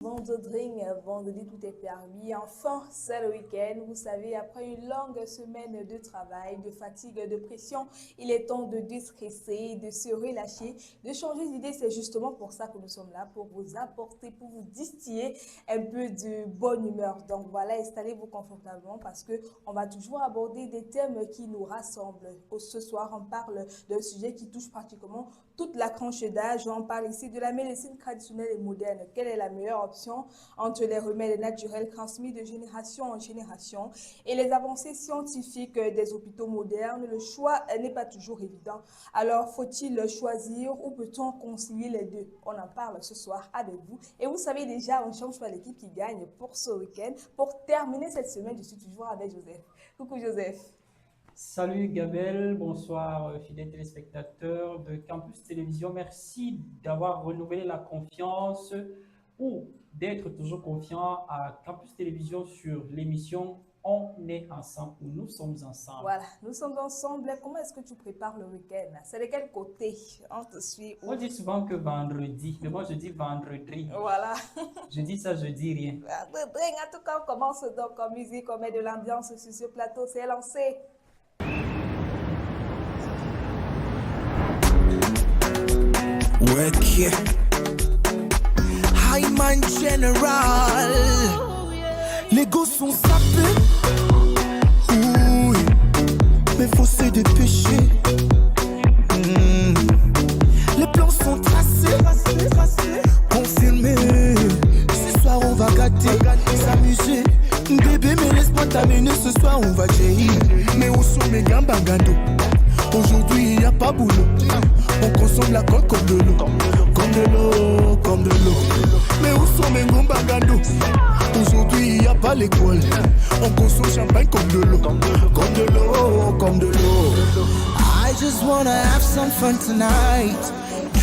Vendredi, tout est permis. Enfin, c'est le week-end. Vous savez, après une longue semaine de travail, de fatigue, de pression, il est temps de déstresser, de se relâcher, de changer d'idée. C'est justement pour ça que nous sommes là, pour vous apporter, pour vous distiller un peu de bonne humeur. Donc voilà, installez-vous confortablement parce que on va toujours aborder des thèmes qui nous rassemblent. Ce soir, on parle d'un sujet qui touche pratiquement toute la tranche d'âge. On parle ici de la médecine traditionnelle et moderne. Quelle est la meilleure option entre les remèdes naturels transmis de génération en génération et les avancées scientifiques des hôpitaux modernes? Le choix n'est pas toujours évident. Alors, faut-il choisir ou peut-on concilier les deux? On en parle ce soir avec vous. Et vous savez déjà, on ne change pas l'équipe qui gagne pour ce week-end. Pour terminer cette semaine, je suis toujours avec Joseph. Coucou Joseph. Salut Gabel, bonsoir fidèles téléspectateurs de Campus Télévision. Merci d'avoir renouvelé la confiance ou d'être toujours confiant à Campus Télévision sur l'émission On est ensemble ou Nous sommes ensemble. Voilà, nous sommes ensemble. Comment est-ce que tu prépares le week-end? C'est de quel côté on te suit? On dit souvent que vendredi, mais moi je dis vendredi. Voilà. Je dis ça, je dis rien. En tout cas, on commence donc en musique, on met de l'ambiance sur ce plateau, c'est lancé. Work High Man General. Les gosses sont sapés. Oui, mais faut se dépêcher. Les plans sont tracés, confirmés. Ce soir on va gâter, s'amuser. Bébé, mais laisse-moi t'amener. Ce soir on va jaillir. Mais où sont mes gambagando? Aujourd'hui il n'y a pas boulot. On consomme la coque comme de l'eau. Comme de l'eau, comme de l'eau. Mais où sont mes gambagando? Aujourd'hui il n'y a pas l'école. On consomme champagne comme de l'eau. Comme de l'eau, comme de l'eau. I just wanna have some fun tonight.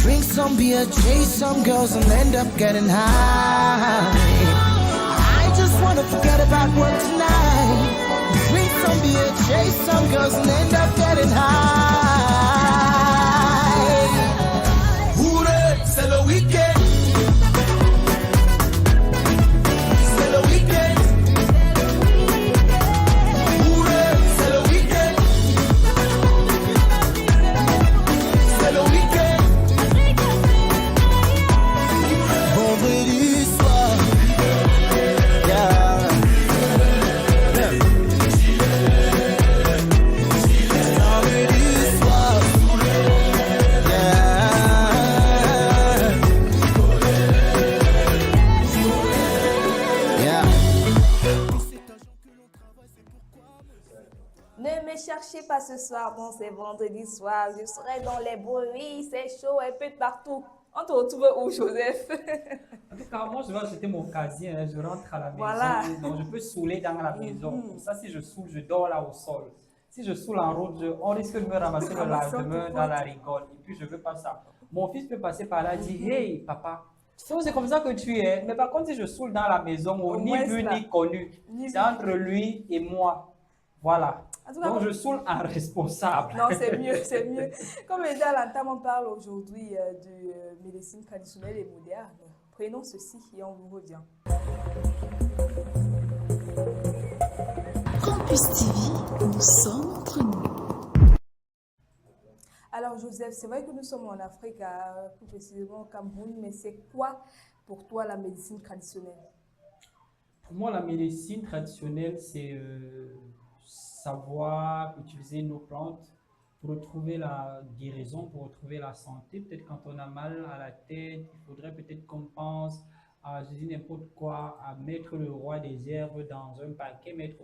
Drink some beer, chase some girls and end up getting high. I just wanna forget about work tonight. Drink some beer, chase some girls and end up getting high. Hooray, c'est le week-end. C'est le week-end. Hooray, c'est le week-end. C'est le week-end. Vendredi soir. Yeah. Vendredi soir. Yeah. Yeah. Ne me cherchez pas ce soir, bon c'est vendredi soir, je serai dans les bruits, c'est chaud un peu de partout. On te retrouve où, Joseph? En tout cas, moi je vais acheter mon casier, hein, je rentre à la maison, Voilà. donc je peux saouler dans la maison. Comme ça, si je saoule, je dors là au sol. Si je saoule en route, on risque de me ramasser le lendemain dans la rigole. Et puis je veux pas ça. Mon fils peut passer par là et dire, hey papa, c'est comme ça que tu es. Mais par contre, si je saoule dans la maison, Au ni moins, vu là. ni connu, Ni c'est vu. entre lui et moi. Voilà. En tout cas, Donc je saoule en responsable. non, c'est mieux, c'est mieux. Comme déjà à l'entame, on parle aujourd'hui de médecine traditionnelle et moderne. Prenons ceci et on vous revient. Campus TV, nous sommes entre nous. Alors Joseph, c'est vrai que nous sommes en Afrique, plus précisément au Cameroun, mais c'est quoi pour toi la médecine traditionnelle? Pour moi, la médecine traditionnelle, c'est savoir utiliser nos plantes pour retrouver la guérison, pour retrouver la santé. Peut-être quand on a mal à la tête, il faudrait peut-être qu'on pense à, je dis n'importe quoi, à mettre le roi des herbes dans un paquet, mettre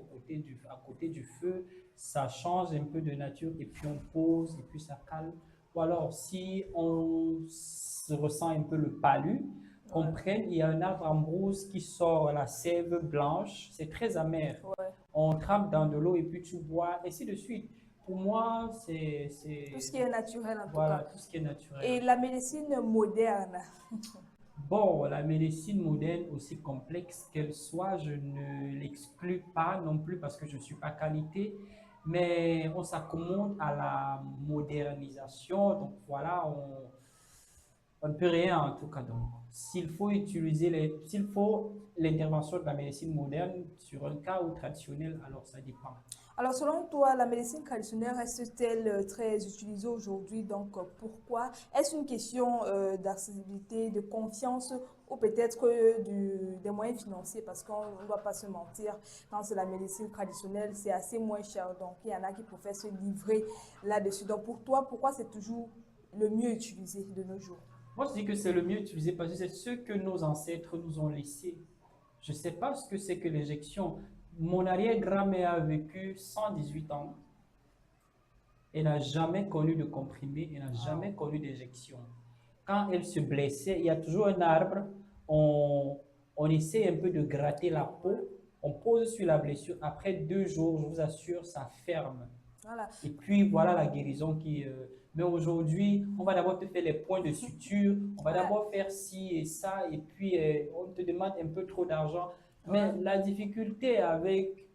à côté du feu. Ça change un peu de nature et puis on pose et puis ça calme. Ou alors, si on se ressent un peu le palu, qu'on prenne, il y a un arbre en brousse qui sort la sève blanche, c'est très amer. Ouais. On trempe dans de l'eau et puis tu bois, ainsi de suite. Pour moi, c'est Tout ce qui est naturel en tout voilà, cas. tout ce qui est naturel. Et la médecine moderne? Bon, la médecine moderne, aussi complexe qu'elle soit, je ne l'exclus pas non plus parce que je ne suis pas qualité, mais on s'accommode à la modernisation. Donc voilà, On ne peut rien en tout cas. Donc, s'il faut l'intervention de la médecine moderne sur un cas ou traditionnel, alors ça dépend. Alors, selon toi, la médecine traditionnelle reste-t-elle très utilisée aujourd'hui? Donc, pourquoi? Est-ce une question d'accessibilité, de confiance ou peut-être des moyens financiers? Parce qu'on ne doit pas se mentir, quand c'est la médecine traditionnelle, c'est assez moins cher. Donc, il y en a qui préfèrent se livrer là-dessus. Donc, pour toi, pourquoi c'est toujours le mieux utilisé de nos jours? Moi, je dis que c'est le mieux utilisé parce que c'est ce que nos ancêtres nous ont laissé. Je ne sais pas ce que c'est que l'injection. Mon arrière-grand-mère a vécu 118 ans. Elle n'a jamais connu de comprimé, elle n'a jamais connu d'injection. Quand elle se blessait, il y a toujours un arbre, on essaie un peu de gratter la peau, on pose sur la blessure. Après 2 jours, je vous assure, ça ferme. Voilà. Et puis voilà la guérison qui. Mais aujourd'hui, on va d'abord te faire les points de suture, on va d'abord faire ci et ça, et puis on te demande un peu trop d'argent. Mais la difficulté avec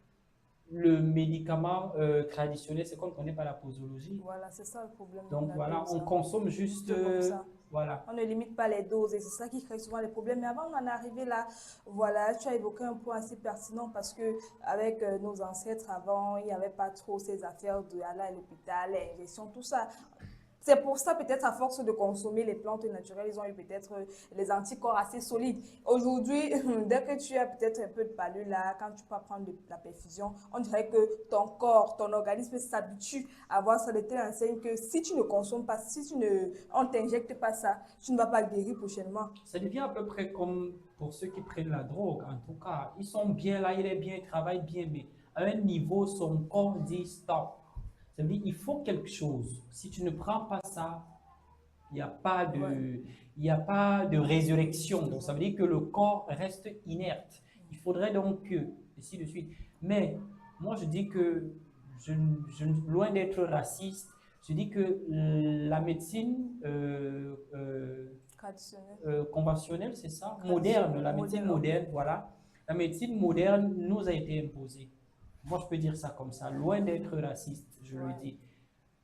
le médicament traditionnel, c'est qu'on ne connaît pas la posologie. Voilà, c'est ça le problème. Donc voilà, on consomme juste. Comme ça. Voilà. On ne limite pas les doses et c'est ça qui crée souvent les problèmes. Mais avant d'en arriver là, voilà, tu as évoqué un point assez pertinent parce que avec nos ancêtres avant, il n'y avait pas trop ces affaires d'aller à l'hôpital, l'injection, tout ça. C'est pour ça, peut-être, à force de consommer les plantes naturelles, ils ont eu peut-être les anticorps assez solides. Aujourd'hui, dès que tu as peut-être un peu de palu là, quand tu peux prendre de la perfusion, on dirait que ton corps, ton organisme s'habitue à voir ça de telle enseigne que si tu ne consommes pas, on t'injecte pas ça, tu ne vas pas guérir prochainement. Ça devient à peu près comme pour ceux qui prennent la drogue. En tout cas, ils sont bien là, il est bien, ils travaillent bien, mais à un niveau, son corps dit stop. Ça veut dire qu'il faut quelque chose. Si tu ne prends pas ça, il n'y a pas de résurrection. Donc, ça veut dire que le corps reste inerte. Il faudrait donc que, ainsi de suite. Mais moi, je dis que, loin d'être raciste, je dis que la médecine conventionnelle, c'est ça, moderne, la médecine moderne, voilà. La médecine moderne nous a été imposée. Moi, je peux dire ça comme ça, loin d'être raciste, je le dis.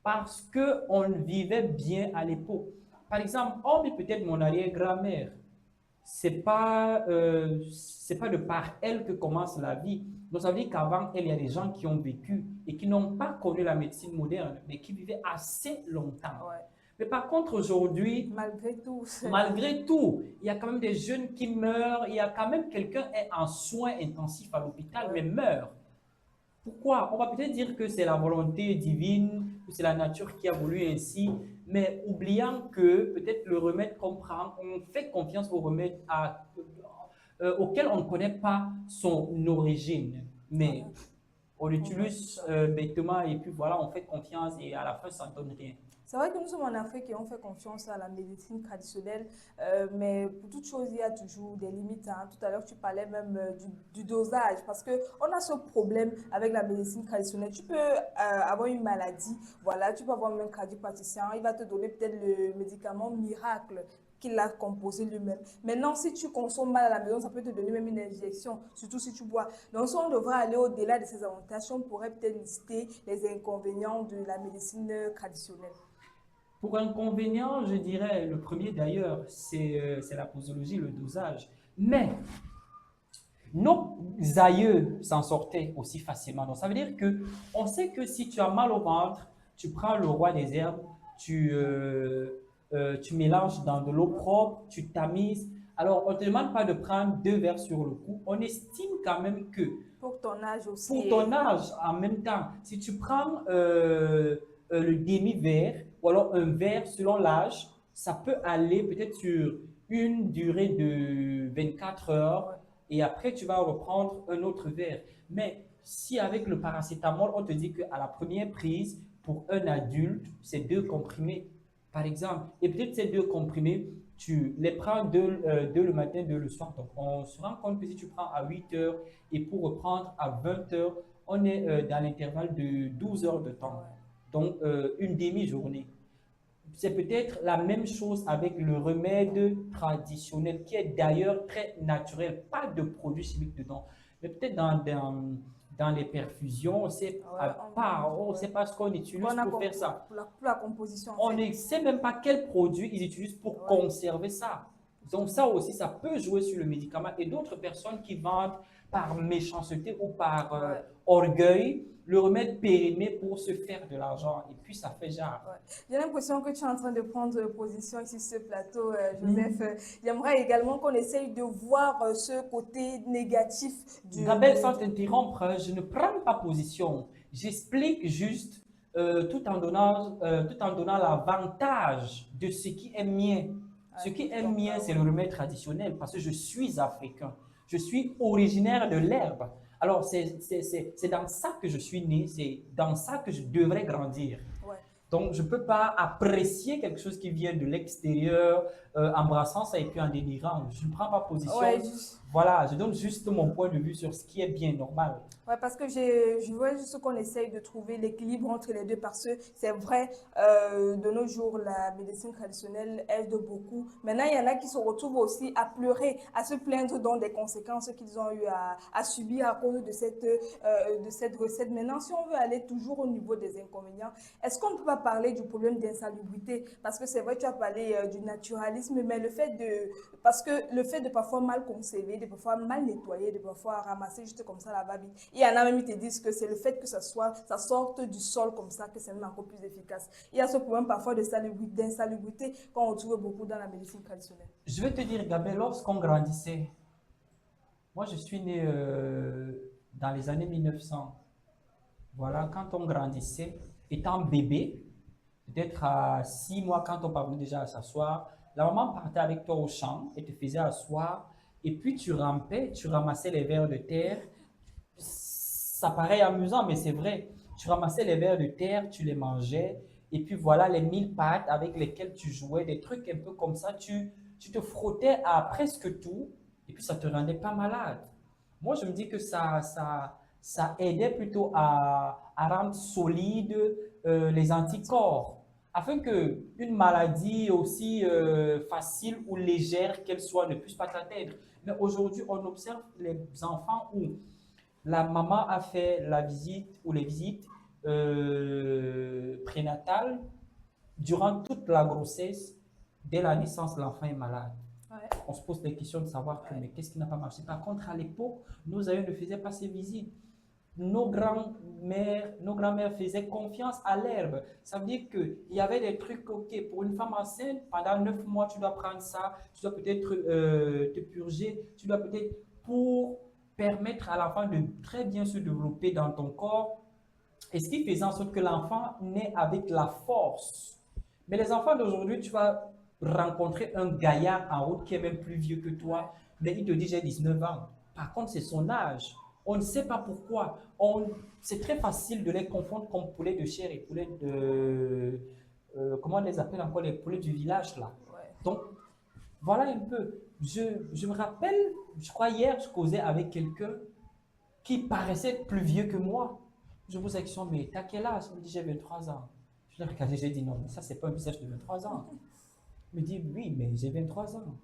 Parce qu'on vivait bien à l'époque. Par exemple, hormis peut-être mon arrière-grand-mère, c'est pas de par elle que commence la vie. Donc, ça veut dire qu'avant elle, il y a des gens qui ont vécu et qui n'ont pas connu la médecine moderne, mais qui vivaient assez longtemps. Ouais. Mais par contre, aujourd'hui, malgré tout, il y a quand même des jeunes qui meurent, il y a quand même quelqu'un qui est en soins intensifs à l'hôpital, mais meurt. Pourquoi? On va peut-être dire que c'est la volonté divine, que c'est la nature qui a voulu ainsi, mais oubliant que peut-être le remède qu'on prend, on fait confiance au remède auquel on ne connaît pas son origine, mais on l'utilise bêtement et puis voilà, on fait confiance et à la fin, ça ne donne rien. C'est vrai que nous sommes en Afrique et on fait confiance à la médecine traditionnelle, mais pour toute chose, il y a toujours des limites. Hein. Tout à l'heure, tu parlais même du dosage, parce qu'on a ce problème avec la médecine traditionnelle. Tu peux avoir une maladie, voilà, tu peux avoir même un cardiopatient, il va te donner peut-être le médicament miracle qu'il a composé lui-même. Maintenant, si tu consommes mal à la maison, ça peut te donner même une injection, surtout si tu bois. Donc, si on devrait aller au-delà de ces avantages, on pourrait peut-être lister les inconvénients de la médecine traditionnelle. Pour inconvénient, je dirais, le premier d'ailleurs, c'est la posologie, le dosage. Mais nos aïeux s'en sortaient aussi facilement. Donc, ça veut dire qu'on sait que si tu as mal au ventre, tu prends le roi des herbes, tu mélanges dans de l'eau propre, tu tamises. Alors, on ne te demande pas de prendre 2 verres sur le coup. On estime quand même que... Pour ton âge aussi. Pour ton âge, en même temps, si tu prends le demi-verre, ou alors un verre selon l'âge, ça peut aller peut-être sur une durée de 24 heures et après tu vas reprendre un autre verre. Mais si avec le paracétamol, on te dit qu'à la première prise, pour un adulte, c'est 2 comprimés, par exemple. Et peut-être ces 2 comprimés, tu les prends 2 le matin, 2 le soir. Donc on se rend compte que si tu prends à 8 heures et pour reprendre à 20 heures, on est dans l'intervalle de 12 heures de temps. Donc une demi-journée. C'est peut-être la même chose avec le remède traditionnel qui est d'ailleurs très naturel, pas de produits chimiques dedans. Mais peut-être dans les perfusions, on sait on sait pas ce qu'on utilise pour faire ça. Pour la composition, en On fait. ne sait même pas quel produit ils utilisent pour conserver ça. Donc ça aussi, ça peut jouer sur le médicament. Et d'autres personnes qui vendent par méchanceté ou par orgueil le remède périmé pour se faire de l'argent. Et puis ça fait genre. J'ai l'impression que tu es en train de prendre position ici sur ce plateau, Joseph. J'aimerais également qu'on essaye de voir ce côté négatif du... Gabelle, sans t'interrompre, je ne prends pas position. J'explique juste tout en donnant l'avantage de ce qui est mien. Ce qui est mien, c'est le remède traditionnel parce que je suis africain. Je suis originaire de l'herbe. Alors, c'est dans ça que je suis né, c'est dans ça que je devrais grandir. Donc, je ne peux pas apprécier quelque chose qui vient de l'extérieur, embrassant ça et puis en délirant. Je ne prends pas position. Voilà, je donne juste mon point de vue sur ce qui est bien normal. Oui, parce que je veux juste qu'on essaye de trouver l'équilibre entre les deux parce que c'est vrai, de nos jours, la médecine traditionnelle aide beaucoup. Maintenant, il y en a qui se retrouvent aussi à pleurer, à se plaindre dans des conséquences qu'ils ont eu à subir à cause de cette recette. Maintenant, si on veut aller toujours au niveau des inconvénients, est-ce qu'on ne peut pas parler du problème d'insalubrité? Parce que c'est vrai, tu as parlé du naturalisme, mais parce que le fait de parfois mal conserver, de parfois mal nettoyer, de parfois ramasser juste comme ça la va-vite. Il y en a même qui te disent que c'est le fait que ça sorte du sol comme ça que c'est même encore plus efficace. Il y a ce problème parfois d'insalubrité qu'on retrouve beaucoup dans la médecine traditionnelle. Je vais te dire, Gabelle, lorsqu'on grandissait, moi je suis né dans les années 1900. Voilà, quand on grandissait, étant bébé, peut-être à 6 mois, quand on parvenait déjà à s'asseoir, la maman partait avec toi au champ et te faisait asseoir. Et puis tu rampais, tu ramassais les vers de terre. Ça paraît amusant, mais c'est vrai. Tu ramassais les vers de terre, tu les mangeais. Et puis voilà les 1000 pattes avec lesquelles tu jouais, des trucs un peu comme ça. Tu te frottais à presque tout. Et puis ça te rendait pas malade. Moi, je me dis que ça aidait plutôt à rendre solide les anticorps. Afin qu'une maladie aussi facile ou légère qu'elle soit ne puisse pas t'atteindre. Mais aujourd'hui, on observe les enfants où la maman a fait la visite ou les visites prénatales durant toute la grossesse. Dès la naissance, l'enfant est malade. On se pose des questions de savoir mais qu'est-ce qui n'a pas marché. Par contre, à l'époque, nos aïeux ne faisaient pas ces visites. Nos grands-mères faisaient confiance à l'herbe. Ça veut dire qu'il y avait des trucs, ok, pour une femme enceinte, pendant 9 mois, tu dois prendre ça, tu dois peut-être te purger, tu dois peut-être, pour permettre à l'enfant de très bien se développer dans ton corps, et ce qui faisait en sorte que l'enfant naît avec la force. Mais les enfants d'aujourd'hui, tu vas rencontrer un gaillard en route qui est même plus vieux que toi, mais il te dit j'ai 19 ans. Par contre, c'est son âge. On ne sait pas pourquoi. C'est très facile de les confondre comme poulets de chair et poulets de... comment on les appelle encore, les poulets du village là. Donc, voilà un peu. Je me rappelle, je crois hier, je causais avec quelqu'un qui paraissait plus vieux que moi. Je pose la question, mais t'as quel âge? Il me dit, j'ai 23 ans. Je l'ai regardé, j'ai dit, non, mais ça, c'est pas un visage de 23 ans. Il me dit, oui, mais j'ai 23 ans.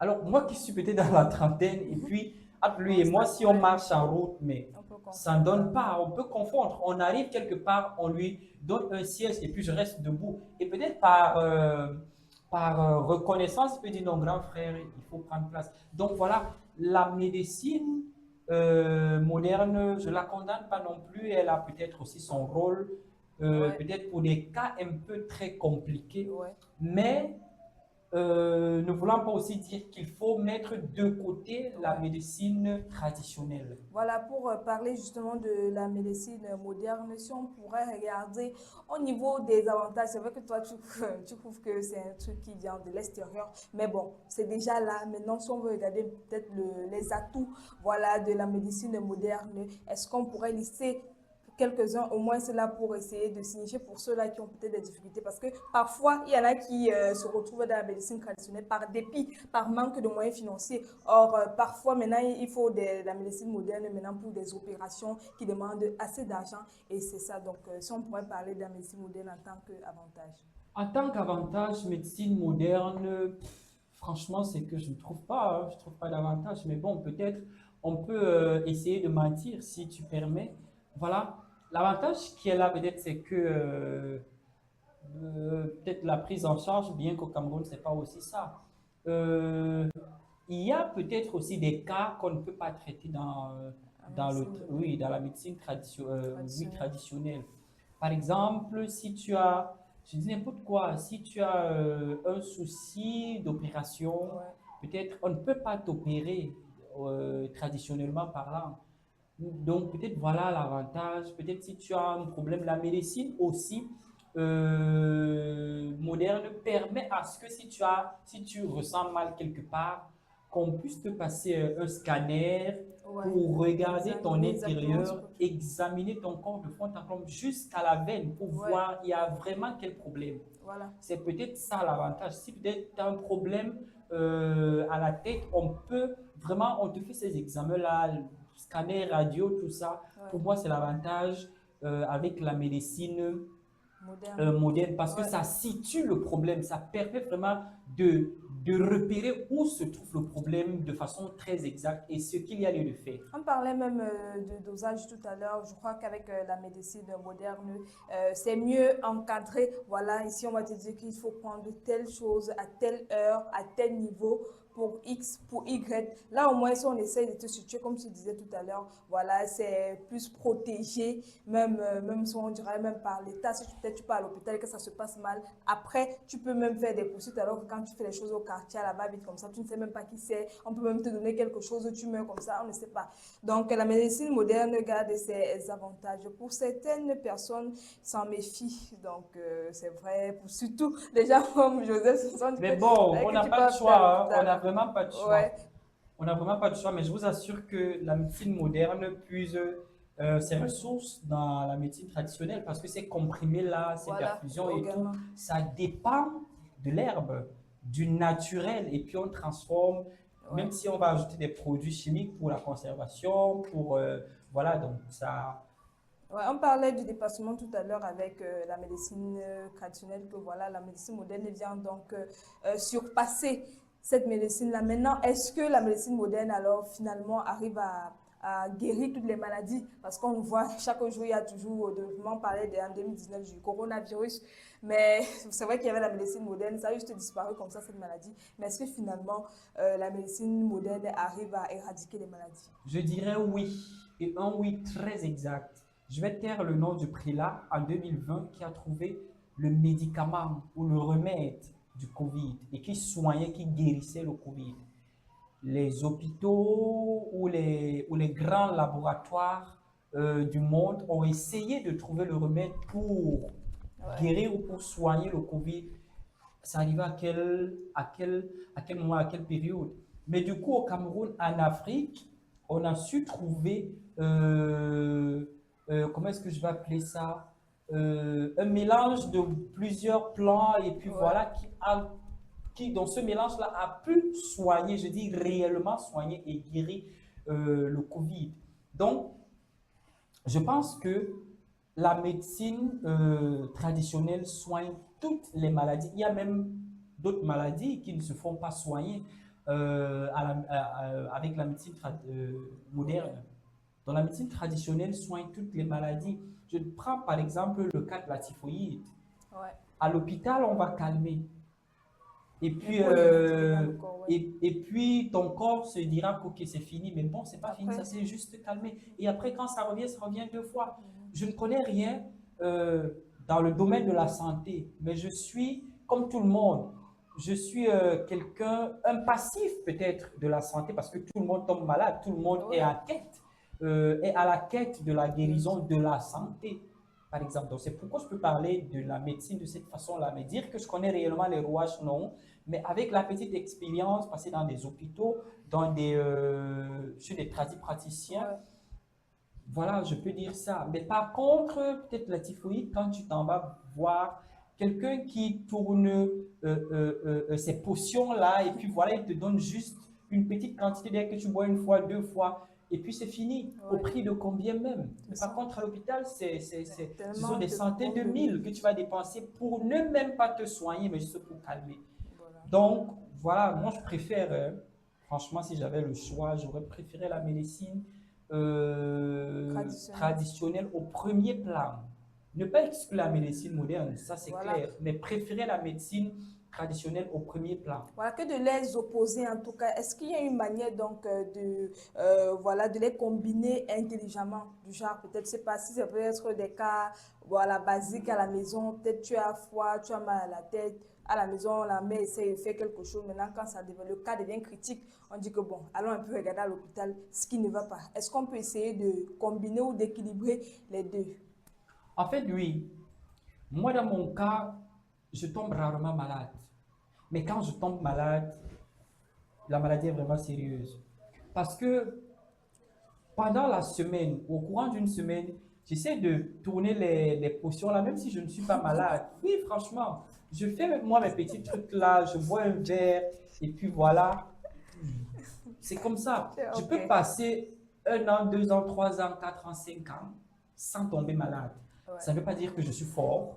Alors, moi qui suis peut-être dans la trentaine, et puis, entre lui et moi, si on marche en route, mais ça ne donne pas, on peut confondre. On arrive quelque part, on lui donne un siège, et puis je reste debout. Et peut-être par reconnaissance, il peut dire, non, grand frère, il faut prendre place. Donc voilà, la médecine moderne, je ne la condamne pas non plus, elle a peut-être aussi son rôle, peut-être pour des cas un peu très compliqués, mais ne voulant pas aussi dire qu'il faut mettre de côté la médecine traditionnelle. Voilà, pour parler justement de la médecine moderne, si on pourrait regarder au niveau des avantages, c'est vrai que toi, tu trouves que c'est un truc qui vient de l'extérieur, mais bon, c'est déjà là. Maintenant, si on veut regarder peut-être les atouts, voilà, de la médecine moderne, est-ce qu'on pourrait lister quelques-uns, au moins c'est là pour essayer de signifier pour ceux-là qui ont peut-être des difficultés, parce que parfois il y en a qui se retrouvent dans la médecine traditionnelle par dépit, par manque de moyens financiers. Or parfois maintenant il faut la médecine moderne maintenant pour des opérations qui demandent assez d'argent, et c'est ça. Donc si on pourrait parler de la médecine moderne en tant qu'avantage. En tant qu'avantage, médecine moderne, Franchement, c'est que je ne trouve pas, hein, je trouve pas d'avantage. Mais bon, peut-être on peut essayer de mentir si tu permets. Voilà. L'avantage qui est là, peut-être, c'est que peut-être la prise en charge, bien qu'au Cameroun, c'est pas aussi ça. Euh, il y a peut-être aussi des cas qu'on ne peut pas traiter Ah, c'est moderne, oui, dans la médecine oui, traditionnel. traditionnelle. Par exemple, si tu as, je dis n'importe quoi, si tu as un souci d'opération, Ouais. peut-être on ne peut pas t'opérer traditionnellement parlant. Donc, peut-être voilà l'avantage. Peut-être si tu as un problème, la médecine aussi moderne permet à ce que si tu ressens mal quelque part, qu'on puisse te passer un scanner Ouais. pour regarder ton Examiner exactement ce intérieur, que tu... examiner ton corps de fond en comble jusqu'à la veine pour Ouais, voir il y a vraiment quel problème. voilà. C'est peut-être ça l'avantage. Si peut-être tu as un problème à la tête, on peut vraiment, on te fait ces examens-là, scanner, radio, tout ça. Ouais. Pour moi, c'est l'avantage avec la médecine Moderne. moderne parce que Ouais. ça situe le problème, ça permet vraiment de repérer où se trouve le problème de façon très exacte et ce qu'il y a lieu de faire. On parlait même de dosage tout à l'heure. Je crois qu'avec la médecine moderne, c'est mieux encadré. Voilà, ici, on va te dire qu'il faut prendre telle chose à telle heure, à tel niveau pour X, pour Y. Là, au moins, si on essaye de te situer, comme tu disais tout à l'heure, voilà, c'est plus protégé, même si on dirait même par l'État. Si peut-être tu pars à l'hôpital et que ça se passe mal, après, tu peux même faire des poursuites alors que quand tu fais les choses au quartier, à la va-vite comme ça, tu ne sais même pas qui c'est. On peut même te donner quelque chose, tu meurs comme ça, on ne sait pas. Donc, la médecine moderne garde ses avantages. Pour certaines personnes, s'en méfient. Donc, c'est vrai, pour surtout les gens comme Joseph, ce sont Mais bon, on que n'a tu pas de peux faire à choix, hein. On n'a l'hôpital. vraiment pas de Ouais, choix. On n'a vraiment pas de choix, mais je vous assure que la médecine moderne puise ses ressources dans la médecine traditionnelle parce que ces comprimés-là, ces voilà, perfusions et tout, également. ça dépend de l'herbe, du naturel. Et puis on transforme, Ouais. même si on va ajouter des produits chimiques pour la conservation, pour, voilà, donc ça, Ouais, on parlait du dépassement tout à l'heure avec la médecine traditionnelle, que voilà, la médecine moderne vient donc surpasser cette médecine-là. Maintenant, est-ce que la médecine moderne, alors, finalement, arrive à guérir toutes les maladies? Parce qu'on voit chaque jour, il y a toujours, on parlait en 2019 du coronavirus, mais c'est vrai qu'il y avait la médecine moderne, ça a juste disparu comme ça, cette maladie. Mais est-ce que finalement, la médecine moderne arrive à éradiquer les maladies? je dirais oui, et un oui très exact. Je vais taire le nom du prélat en 2020 qui a trouvé le médicament ou le remède du Covid et qui soignait, qui guérissait le Covid. Les hôpitaux ou les grands laboratoires du monde ont essayé de trouver le remède pour Ouais. guérir ou pour soigner le Covid. Ça arrivait à quel moment, à quelle période. Mais du coup, au Cameroun, en Afrique, on a su trouver, comment est-ce que je vais appeler ça? Un mélange de plusieurs plants et puis Ouais. voilà, qui dans ce mélange-là, a pu soigner, je dis réellement soigner et guérir le Covid. Donc, je pense que la médecine traditionnelle soigne toutes les maladies. Il y a même d'autres maladies qui ne se font pas soigner avec la médecine moderne. Dans la médecine traditionnelle, soigne toutes les maladies. Je prends par exemple le cas de la typhoïde. Ouais. À l'hôpital, on va calmer. Et Mais puis, pour éradiquer dans le corps, ouais. et puis ton corps se dira que ok, c'est fini. Mais bon, c'est pas fini, ça Après, s'est juste calmé. Et après, quand ça revient deux fois. Je ne connais rien dans le domaine de la santé, mais je suis, comme tout le monde, je suis quelqu'un, un passif peut-être de la santé parce que tout le monde tombe malade, tout le monde est ouais. est à la quête de la guérison de la santé, par exemple. Donc, c'est pourquoi je peux parler de la médecine de cette façon-là. Mais dire que je connais réellement les rouages, non. Mais avec la petite expérience passée dans des hôpitaux, chez des tradipraticiens, Ouais. voilà, je peux dire ça. Mais par contre, peut-être la typhoïde, quand tu t'en vas voir quelqu'un qui tourne ces potions-là, et puis voilà, il te donne juste une petite quantité d'air que tu bois une fois, deux fois, et puis c'est fini. Au Ouais. prix de combien même? Mais C'est par ça. contre, à l'hôpital, ce sont Tellement des de centaines de nombre de mille vies. que tu vas dépenser pour ne même pas te soigner, mais juste pour calmer. Voilà. Donc, voilà, moi, je préfère, franchement, si j'avais le choix, j'aurais préféré la médecine Traditionnel. traditionnelle au premier plan. Ne pas exclure la médecine moderne, ça c'est Voilà. clair, mais préférer la médecine traditionnelle au premier plan. Voilà, que de les opposer en tout cas. Est-ce qu'il y a une manière donc voilà, de les combiner intelligemment? Du genre, peut-être, je sais pas si ça peut être des cas voilà, basiques à la maison. Peut-être tu as froid, tu as mal à la tête. À la maison, la mère essaie de faire quelque chose. Maintenant, quand le cas devient critique, on dit que bon, allons un peu regarder à l'hôpital ce qui ne va pas. Est-ce qu'on peut essayer de combiner ou d'équilibrer les deux? En fait, oui, moi dans mon cas, je tombe rarement malade. Mais quand je tombe malade, la maladie est vraiment sérieuse. Parce que pendant la semaine, au courant d'une semaine, j'essaie de tourner les potions là, même si je ne suis pas malade. Oui, franchement, je fais moi mes petits trucs là, je bois un verre, et puis voilà. C'est comme ça. Je peux Ok. passer 1 an, 2 ans, 3 ans, 4 ans, 5 ans sans tomber malade. Ouais. Ça ne veut pas dire que je suis fort,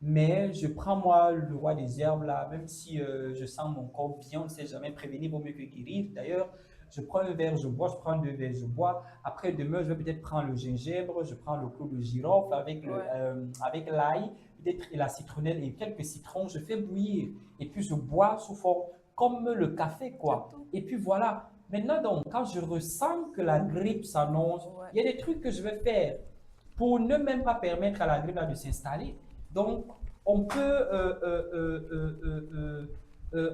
mais je prends moi le roi des herbes là, même si je sens mon corps bien, on ne sait jamais, prévenir vaut mieux que guérir. D'ailleurs, je prends un verre, je bois, je prends 2 verres, je bois. Après, demain, je vais peut-être prendre le gingembre, je prends le clou de girofle Ouais. avec l'ail, peut-être et la citronnelle et quelques citrons, je fais bouillir. Et puis, je bois sous forme, comme le café, C'est quoi. tout. Et puis voilà. Maintenant, donc, quand je ressens que la grippe s'annonce, Ouais. il y a des trucs que je vais faire pour ne même pas permettre à la grippe là, de s'installer. Donc, on peut,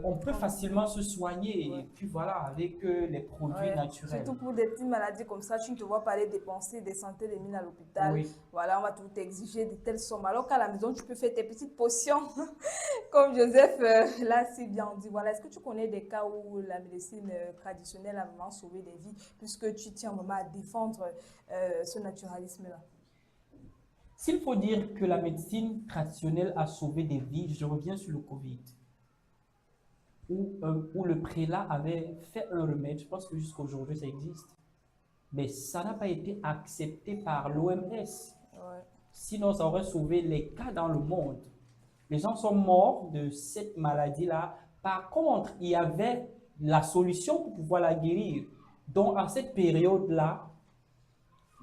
on peut facilement se soigner, Ouais. et puis voilà, avec les produits Ouais. naturels. Surtout pour des petites maladies comme ça, tu ne te vois pas aller dépenser des centaines de mille à l'hôpital. Oui. Voilà, on va tout exiger de telles sommes. Alors qu'à la maison, tu peux faire tes petites potions, comme Joseph l'a si bien dit. Voilà, est-ce que tu connais des cas où la médecine traditionnelle a vraiment sauvé des vies, puisque tu tiens vraiment à défendre ce naturalisme-là? S'il faut dire que la médecine traditionnelle a sauvé des vies, je reviens sur le Covid, où le prélat avait fait un remède, je pense que jusqu'à aujourd'hui ça existe, mais ça n'a pas été accepté par l'OMS. Ouais. Sinon, ça aurait sauvé les cas dans le monde. Les gens sont morts de cette maladie-là. Par contre, il y avait la solution pour pouvoir la guérir. Donc, à cette période-là,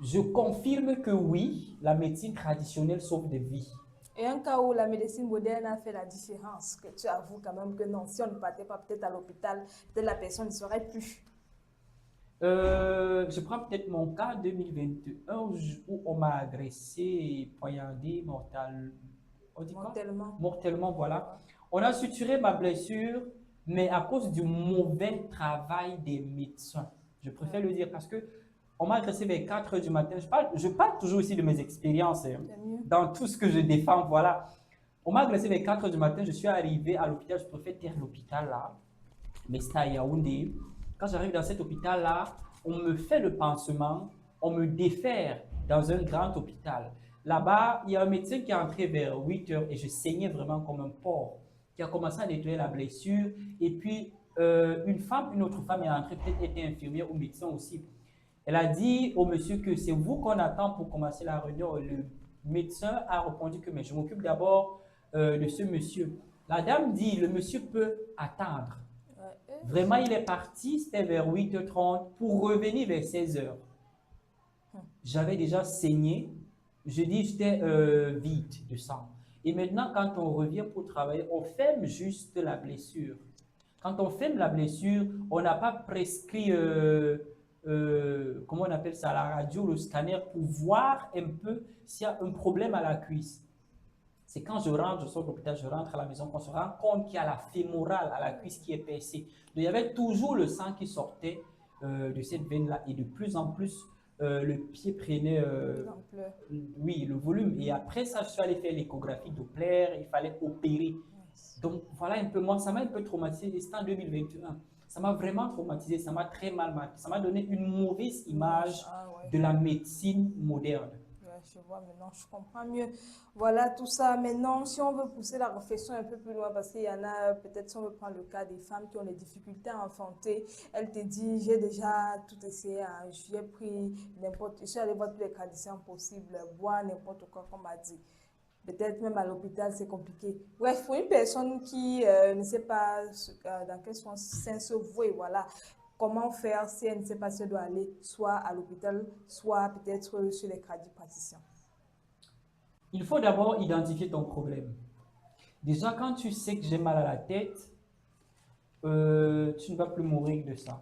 je confirme que oui, la médecine traditionnelle sauve des vies. Et un cas où la médecine moderne a fait la différence, que tu avoues quand même que non, si on ne partait pas peut-être à l'hôpital, peut-être la personne ne serait plus. Je prends peut-être mon cas 2021 où on m'a agressé, poignardé, on dit quoi? Mortellement. Mortellement, voilà. On a suturé ma blessure, mais à cause du mauvais travail des médecins. Je préfère le dire parce que on m'a agressé vers 4 heures du matin. Je parle toujours aussi de mes expériences hein, C'est mieux. dans tout ce que je défends, voilà. On m'a agressé vers 4 heures du matin. Je suis arrivé à l'hôpital. Je préfère taire l'hôpital là, mais c'était à Yaoundé. Quand j'arrive dans cet hôpital-là, on me fait le pansement, on me défère dans un grand hôpital. Là-bas, il y a un médecin qui est entré vers 8 heures et je saignais vraiment comme un porc, qui a commencé à nettoyer la blessure. Et puis, une autre femme est entrée, peut-être était infirmière ou médecin aussi. Elle a dit au monsieur que c'est vous qu'on attend pour commencer la réunion. Le médecin a répondu que mais je m'occupe d'abord de ce monsieur. La dame dit, le monsieur peut attendre. Ouais. Vraiment, il est parti, c'était vers 8h30 pour revenir vers 16h. J'avais déjà saigné, je dis j'étais vide de sang. Et maintenant, quand on revient pour travailler, on ferme juste la blessure. Quand on ferme la blessure, on n'a pas prescrit, comment on appelle ça, la radio, le scanner, pour voir un peu s'il y a un problème à la cuisse. C'est quand je rentre, je sors de l'hôpital, je rentre à la maison, qu'on se rend compte qu'il y a la fémorale à la cuisse qui est percée. Donc, il y avait toujours le sang qui sortait de cette veine-là et de plus en plus, le pied prenait L'ampleur. oui, le volume. Et après ça, je suis allé faire l'échographie Doppler, il fallait opérer. Donc voilà un peu, moi, ça m'a un peu traumatisé, c'était en 2021. Ça m'a vraiment traumatisé, ça m'a très mal marqué. Ça m'a donné une mauvaise image Ah ouais. de la médecine moderne. Ouais, je vois maintenant, je comprends mieux. Voilà tout ça. Maintenant, si on veut pousser la réflexion un peu plus loin, parce qu'il y en a, peut-être si on veut prendre le cas des femmes qui ont des difficultés à enfanter, elle te dit, j'ai déjà tout essayé, hein, j'ai pris n'importe, je suis allée voir tous les traditions possibles, boire n'importe quoi, comme on m'a dit. peut-être même à l'hôpital, c'est compliqué. Bref, pour une personne qui ne sait pas dans quel sens se vouer, voilà, comment faire si elle ne sait pas si elle doit aller soit à l'hôpital, soit peut-être chez les praticiens. Il faut d'abord identifier ton problème. Déjà, quand tu sais que j'ai mal à la tête, tu ne vas plus mourir de ça.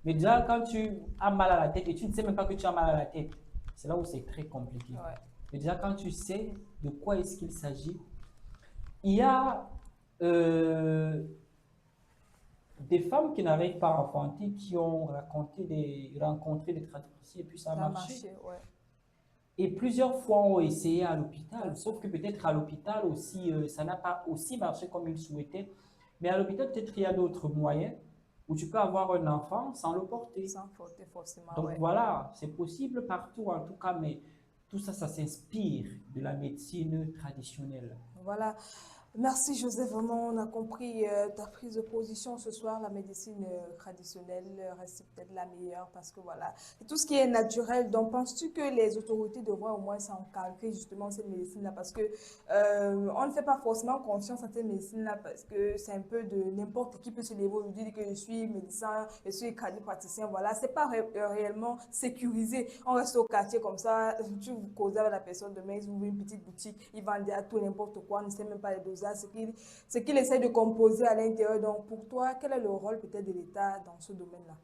Mais déjà, quand tu as mal à la tête et tu ne sais même pas que tu as mal à la tête, c'est là où c'est très compliqué. Ouais. Mais déjà, quand tu sais de quoi est-ce qu'il s'agit, il y a des femmes qui n'arrivent pas à enfanter, qui ont rencontré des tradipraticiens et puis ça a marché. Ouais. Et plusieurs fois ont essayé à l'hôpital, sauf que peut-être à l'hôpital aussi, ça n'a pas aussi marché comme ils souhaitaient. Mais à l'hôpital, peut-être il y a d'autres moyens où tu peux avoir un enfant sans le porter. Sans porter forcément, Donc ouais. voilà, c'est possible partout en tout cas, mais tout ça, ça s'inspire de la médecine traditionnelle. Voilà. Merci Joseph, vraiment on a compris ta prise de position ce soir. La médecine traditionnelle reste peut-être la meilleure parce que voilà, tout ce qui est naturel. Donc penses-tu que les autorités devraient au moins s'encadrer justement cette médecine-là parce que on ne fait pas forcément confiance à cette médecine-là parce que c'est un peu de n'importe qui peut se lever aujourd'hui dire que je suis médecin, je suis praticien, voilà, c'est pas réellement sécurisé. On reste au quartier comme ça, tu vous causez avec la personne demain, ils ouvrent une petite boutique, ils vendent à tout n'importe quoi, on ne sait même pas les dosages. Ce qu'il essaie de composer à l'intérieur. Donc, pour toi, quel est le rôle peut-être de l'État dans ce domaine-là?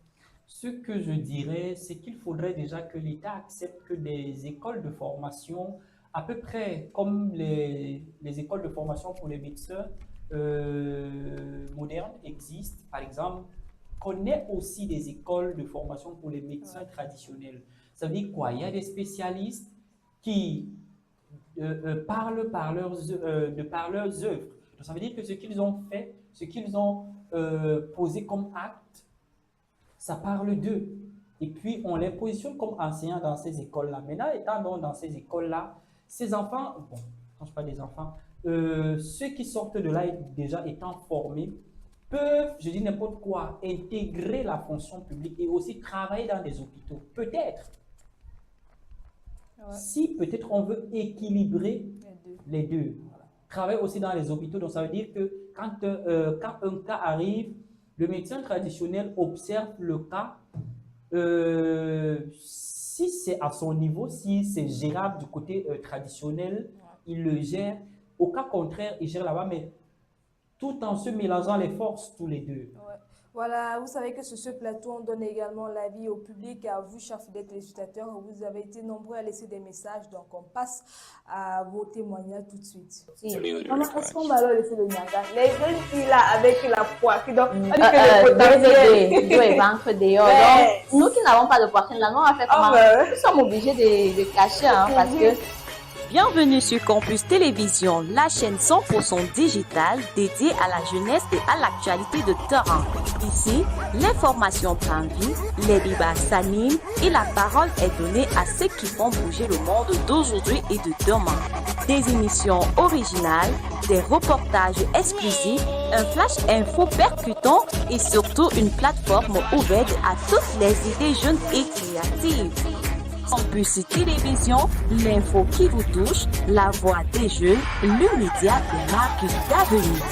Ce que je dirais, c'est qu'il faudrait déjà que l'État accepte que des écoles de formation, à peu près comme les écoles de formation pour les médecins modernes existent, par exemple, qu'on ait aussi des écoles de formation pour les médecins traditionnels. Ça veut dire quoi? Il y a des spécialistes qui parlent par leurs œuvres. Donc, ça veut dire que ce qu'ils ont fait, ce qu'ils ont posé comme acte, ça parle d'eux. Et puis, on les positionne comme enseignants dans ces écoles-là. Maintenant, étant donc dans ces écoles-là, ces enfants, bon, quand je parle des enfants, ceux qui sortent de là déjà étant formés, peuvent, je dis n'importe quoi, intégrer la fonction publique et aussi travailler dans des hôpitaux. Peut-être. Ouais. Si peut-être on veut équilibrer les deux. Voilà. Travailler aussi dans les hôpitaux, donc ça veut dire que quand un cas arrive, le médecin traditionnel observe le cas. Si c'est à son niveau, si c'est gérable du côté traditionnel, il le gère. Au cas contraire, il gère là-bas, mais tout en se mélangeant les forces tous les deux. Ouais. Voilà, vous savez que sur ce plateau, on donne également l'avis au public, à vous, chers fidèles téléspectateurs. Vous avez été nombreux à laisser des messages, donc on passe à vos témoignages tout de suite. Maman, est-ce qu'on va alors laisser le Nyanga? Les jeunes filles là, avec la poitrine, donc on dit que le potentiel est ventre dehors. Donc, nous qui n'avons pas de poitrine là, nous on va faire comment? Nous sommes obligés de cacher, hein, parce que... Bienvenue sur Campus Télévision, la chaîne 100% digitale dédiée à la jeunesse et à l'actualité de terrain. Ici, l'information prend vie, les débats s'animent et la parole est donnée à ceux qui font bouger le monde d'aujourd'hui et de demain. Des émissions originales, des reportages exclusifs, un flash info percutant et surtout une plateforme ouverte à toutes les idées jeunes et créatives. Campus Télévision, l'info qui vous touche, la voix des jeunes, le média des marques d'avenir.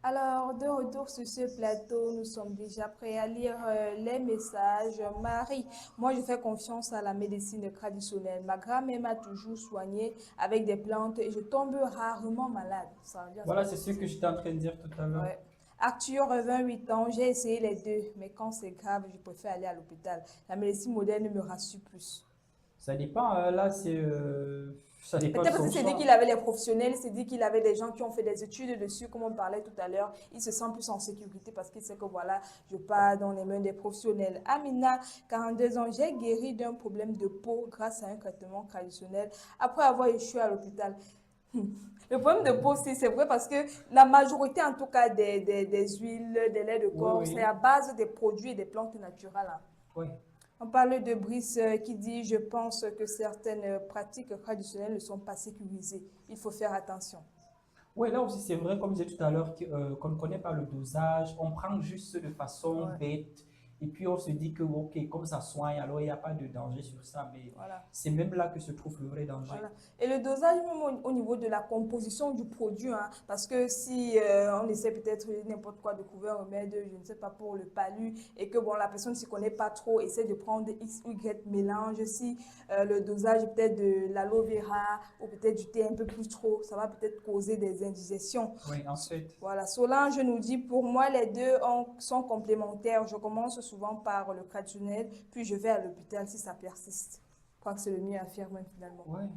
Alors, de retour sur ce plateau, nous sommes déjà prêts à lire les messages. Marie, moi je fais confiance à la médecine traditionnelle. Ma grand-mère m'a toujours soignée avec des plantes et je tombe rarement malade. Voilà, c'est ce que j'étais en train de dire tout à l'heure. Ouais. Arthur, 28 ans, j'ai essayé les deux, mais quand c'est grave, je préfère aller à l'hôpital. La médecine moderne me rassure plus. Ça dépend, là c'est... ça dépend. Peut-être parce que c'est dit qu'il avait les professionnels, c'est dit qu'il avait des gens qui ont fait des études dessus, comme on parlait tout à l'heure. Il se sent plus en sécurité parce qu'il sait que voilà, je pars dans les mains des professionnels. Amina, 42 ans, j'ai guéri d'un problème de peau grâce à un traitement traditionnel après avoir échoué à l'hôpital. Le problème de peau, c'est vrai parce que la majorité, en tout cas, des huiles, des laits de corps, oui. C'est à base des produits et des plantes naturelles. Hein. Oui. On parle de Brice qui dit « Je pense que certaines pratiques traditionnelles ne sont pas sécurisées. Il faut faire attention. » Oui, là aussi, c'est vrai, comme je disais tout à l'heure, qu'on ne connaît pas le dosage. On prend juste de façon bête. Et puis, on se dit que, OK, comme ça soigne, alors il n'y a pas de danger sur ça. Mais Voilà. c'est même là que se trouve le vrai danger. Voilà. Et le dosage, même au niveau de la composition du produit, hein, parce que si on essaie peut-être n'importe quoi de couvert remède, je ne sais pas, pour le palu, et que bon, la personne ne s'y connaît pas trop, essaie de prendre X ou Y mélange, si le dosage peut-être de l'aloe vera ou peut-être du thé un peu plus trop, ça va peut-être causer des indigestions. Oui, ensuite. Voilà, Solange nous dit, pour moi, les deux sont complémentaires. Je commence souvent par le traditionnel, puis je vais à l'hôpital si ça persiste. Je crois que c'est le mieux à faire même finalement. Ouais.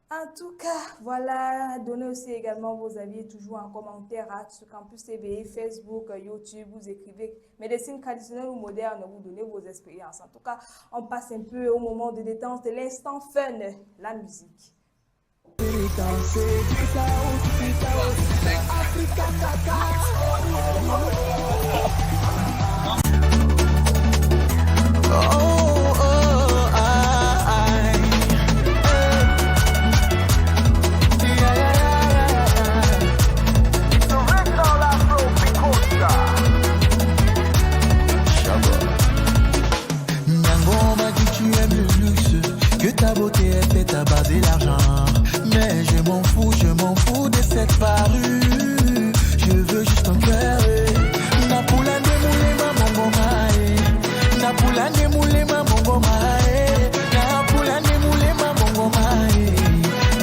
En tout cas, voilà, donnez aussi également vos avis toujours en commentaire sur Campus TV, Facebook, YouTube, vous écrivez médecine traditionnelle ou moderne, vous donnez vos expériences. En tout cas, on passe un peu au moment de détente de l'instant fun, la musique. Que ta beauté est faite à baser l'argent. Mais je m'en fous de cette parure. Je veux juste un cœur. Napula de moulema mongomae. Napula de moulema mongomae. Napula de moulema mongomae.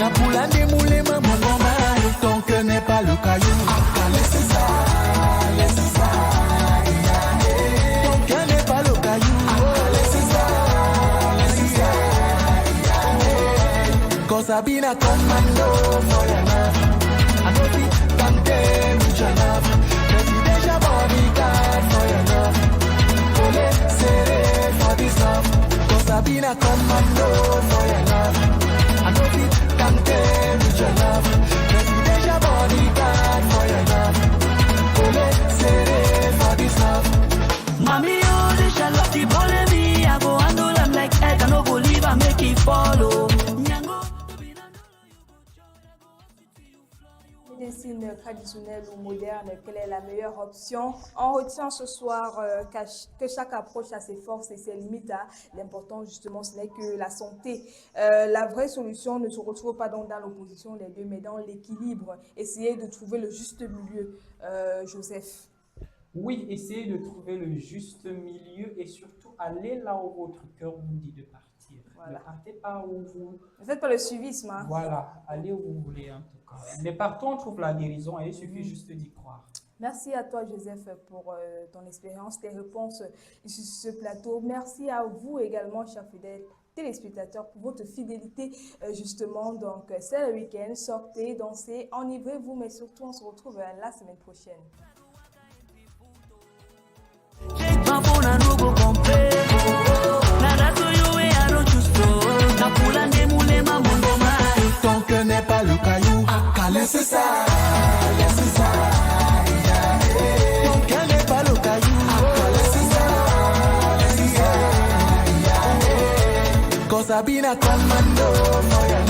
Napula de moulema mongomae. Ton cœur n'est pas le caillou. Laissez ça, laissez ça. Ton cœur n'est pas le caillou. Laissez ça, laissez ça. Cause I've been a commando for your love. I know it can't tell with your love. Presidential bodyguard for your love. Ole, seré for this love. Cause I've been a commando for your love. I know it can't tell with your love. Presidential bodyguard for your love. Ole, seré for this love. Mami, oh, they shall love the bully me. I go handle them like egg. I no go leave, I make it follow. Médecine traditionnelle ou moderne, quelle est la meilleure option? On retient ce soir que chaque approche a ses forces et ses limites. Hein. L'important justement, ce n'est que la santé. La vraie solution ne se retrouve pas dans l'opposition les deux, mais dans l'équilibre. Essayez de trouver le juste milieu, Joseph. Oui, essayez de trouver le juste milieu et surtout aller là où votre cœur vous dit de partir. Voilà. Ne partez pas où vous... Ne faites pas le suivisme. Hein. Voilà, allez où vous voulez en tout cas. Mais partout on trouve la guérison et il suffit juste d'y croire. Merci à toi, Joseph, pour ton expérience, tes réponses sur ce plateau. Merci à vous également, chers fidèles téléspectateurs, pour votre fidélité, justement. Donc, c'est le week-end. Sortez, dansez, enivrez-vous, mais surtout, on se retrouve la semaine prochaine. Ton cœur n'est pas le caillou. Laissez ça, laissez ça. Ton cœur n'est pas le caillou. Laissez ça, laissez ça. Cause I've been a commando for your